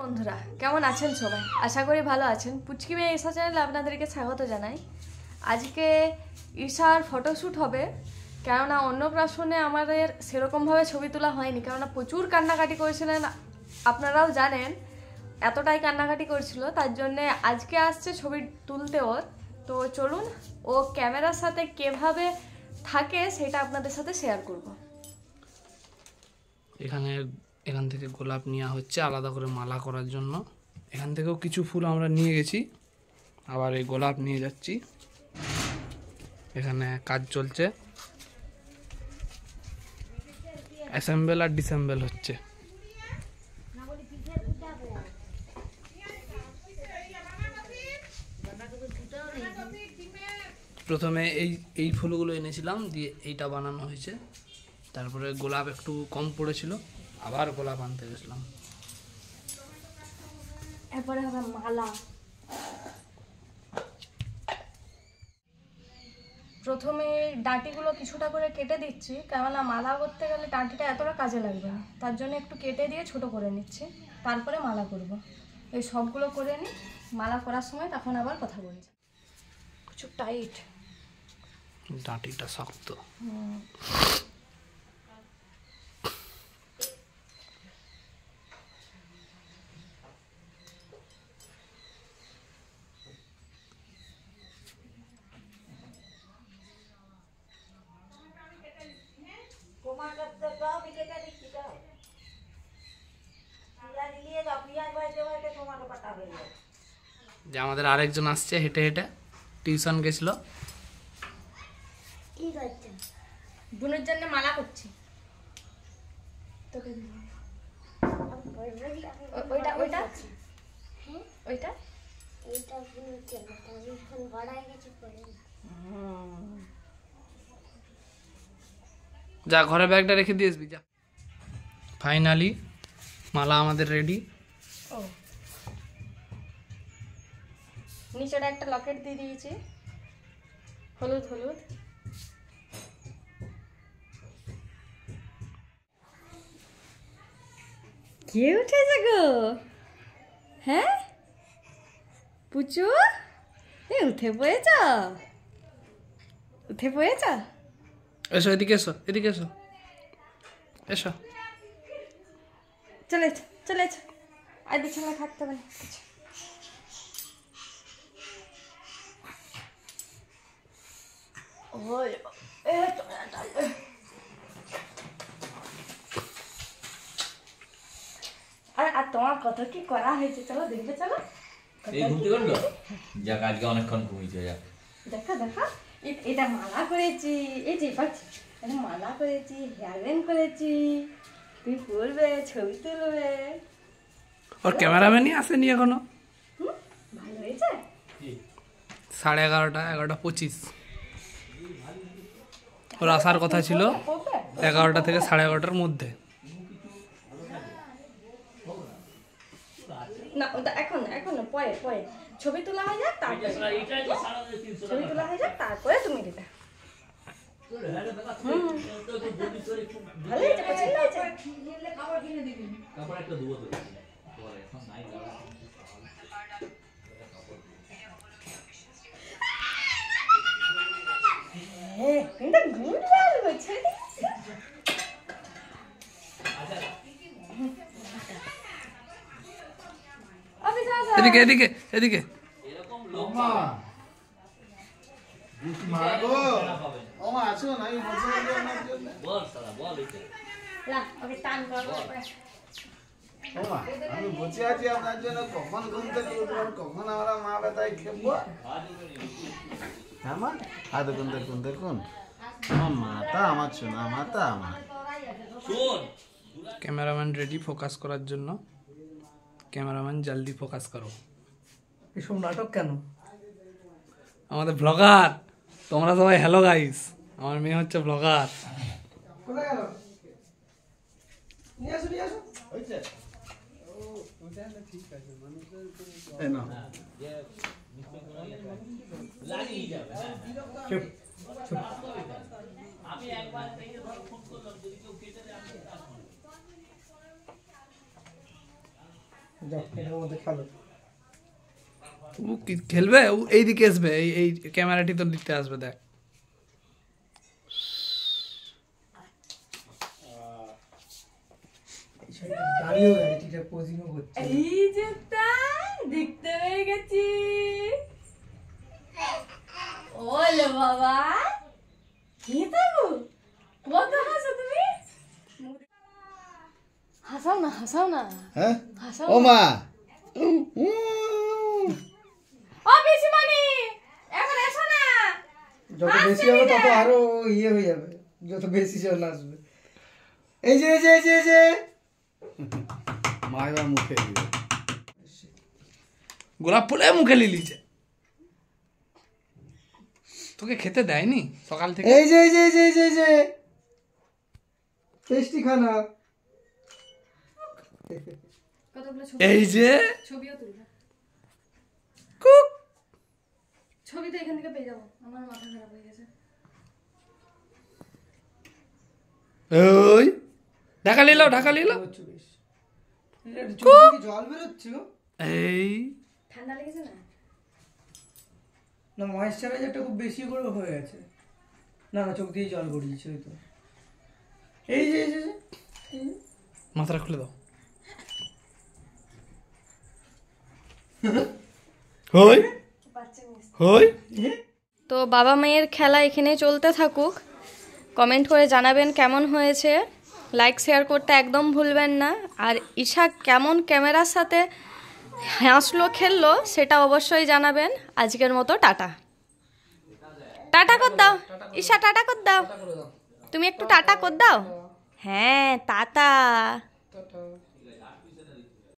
বন্ধুরা কেমন আছেন সবাই? আশা করি ভালো আছেন। পুচকি মেয়ে ঈশা চ্যানেলে আপনাদেরকে স্বাগত জানাই। আজকে ঈশার ফটোশ্যুট হবে, কেননা অন্নপ্রাশনে আমাদের সেরকমভাবে ছবি তোলা হয়নি, কেননা প্রচুর কান্নাকাটি করেছিলেন, আপনারাও জানেন। এতটাই কান্নাকাটি করেছিল, তার জন্যে আজকে আসছে ছবি তুলতে ওর। তো চলুন ও ক্যামেরার সাথে কিভাবে থাকে সেটা আপনাদের সাথে শেয়ার করব। এখান থেকে গোলাপ নেওয়া হচ্ছে আলাদা করে মালা করার জন্য। এখান থেকেও কিছু ফুল আমরা নিয়ে গেছি, আবার এই গোলাপ নিয়ে যাচ্ছি। এখানে কাজ চলছে, অ্যাসেম্বল আর ডিসেম্বল হচ্ছে। প্রথমে এই ফুলগুলো এনেছিলাম, দিয়ে এইটা বানানো হয়েছে। তারপরে গোলাপ একটু কম পড়েছিল, আবার গোলাপ আনতে গেছিলাম। এরপরে হবে মালা। প্রথমে ডাঁটিগুলো কিছুটা করে কেটে দিচ্ছি, কেননা মালা করতে গেলে ডাঁটিটা এতটা কাজে লাগবে না, তার জন্য একটু কেটে দিয়ে ছোট করে নিচ্ছি। তারপরে মালা করব। এই সবগুলো করে নিই, মালা করার সময় তখন আবার কথা বলছি। কিছু টাইট, ডাঁটিটা শক্ত। যে আমাদের আরেকজন আসছে হেঁটে হেঁটে, টিউশন গেছিল। কি করছে? বোনের জন্য মালা করছি। তোকে ওইটা ওইটা ওইটা এইটা বোনের জন্য, আমি এখন বড়াই কিছু করি না। যা ঘরে ব্যাগটা রেখে দিয়ে আসবি যা। ফাইনালি মালা আমাদের রেডি। ও নিচেটা একটা লকেট দিয়ে দিয়েছি, হলুদ হলুদ। কে উঠেছে গো? হ্যাঁ পুচু, উঠে পড়েছ? উঠে পড়েছ? এসো এদিকে, এসো এদিকে, এসো এসো। চলে চলে আর বিছানা থাকতে হবে না। আর তোমার কত কি করা হয়েছে, চলো দেখবে। চলো এই ঘুমতে করলো যাক, আজকে অনেকক্ষণ ঘুমিয়েছে। যাক দেখা দেখা, এটা মালা করেছি। এই যে পাচ্ছি, এটা মালা করেছি, হেয়ার ব্যান্ড করেছি। তুমি পড়বে, ছবি তুলবে। ওর ক্যামেরাম্যানই আসেনি এখনো। ভালো হয়েছে। 11:30, 11:25 ওর আসার কথা ছিল, 11টা থেকে 11:30-র মধ্যে। না ওটা এখন এখন না, পরে পরে ছবি তোলা হয়ে যাক, তারপরে ছবি তোলা হয়ে যাক, তারপরে তুমি দিতে। ভালো হয়েছে, পছন্দ হয়েছে। হ্যাঁ কিন্তু গুড লাগবে। এদিকে এদিকে এদিকে। আমি বসে আছি আপনার জন্য, কখন ঘুম থেকে উঠবেন, কখন আমরা মা বেতায় খেলবো। হ্যাঁ মা, আর দেখুন দেখুন দেখুন, আমার মাতা, আমার সোনা মাতা, আমার। ক্যামেরাম্যান রেডি ফোকাস করার জন্য। ক্যামেরাম্যান জলদি ফোকাস করো। এসব নাটক কেন? আমাদের ব্লগার, তোমরা সবাই হ্যালো গাইস, আমার মেয়ে হচ্ছে ব্লগার। কোথায় গেল? নিয়ে আসো নিয়ে আসো। হয়েছে ঠিক আছে, মানুষের লাগিয়ে যাবে। আমি একবার থেকে ফোন করলাম, যদি কেউ কেটে দেয় আমি যাও এটার মধ্যে খেলো। ও কি খেলবে? ও এইদিকে আসবে, এই ক্যামেরাটি তো দিতে আসবে, দেখ। দাঁড়িয়েও গাড়িটা পোজিংও করছে। এই যে তাই দেখতে পেয়ে গেছি। ওলে বাবা, কি তো কত হাসো তুমি। হাসাও না, হাসাও না, হ্যাঁ হাসাও ও মা ও পিসিমণি, এখন এসো না। যত বেশি হবে তত আরো ইয়ে হয়ে যাবে, যত বেশি জল আসবে। এই যে এই যে এই যে এই যে মা এবার মুখে দিবে। গোলাপ ফুলে মুখে লিলিছে। তোকে খেতে দেয়নি সকাল থেকে? এই যে এই যে এই যে এই যে এই যে টেস্টি খানা। কতগুলো এই যে ছবিও তুলবে। কুক। ছবি তো এখান থেকে পেয়ে যাবো, আমার মাথা খারাপ হয়ে গেছে। ওই ঢাকা নিল, ঢাকা নিল। হচ্ছে বেশ। চোখ থেকে জল বেরোচ্ছে গো। এই ঠান্ডা লেগেছে না? না ময়েশ্চারাইজারটা খুব বেশি করে হয়ে গেছে। না না চোখ দিয়ে জল গড়িয়েছে ওই তো। এই যে এই যে এই যে। মাথাটা খুলে দাও। হই হই। তো বাবা মেয়ের খেলা এখানে চলতে থাকুক। কমেন্ট করে জানাবেন কেমন হয়েছে। লাইক শেয়ার করতে একদম ভুলবেন না। আর ঈশা কেমন ক্যামেরার সাথে হাসলো খেললো সেটা অবশ্যই জানাবেন। আজকের মতো টাটা। টাটা কর দাও ঈশা, টাটা কর দাও। তুমি একটু টাটা কর দাও। হ্যাঁ টাটা। টাটা।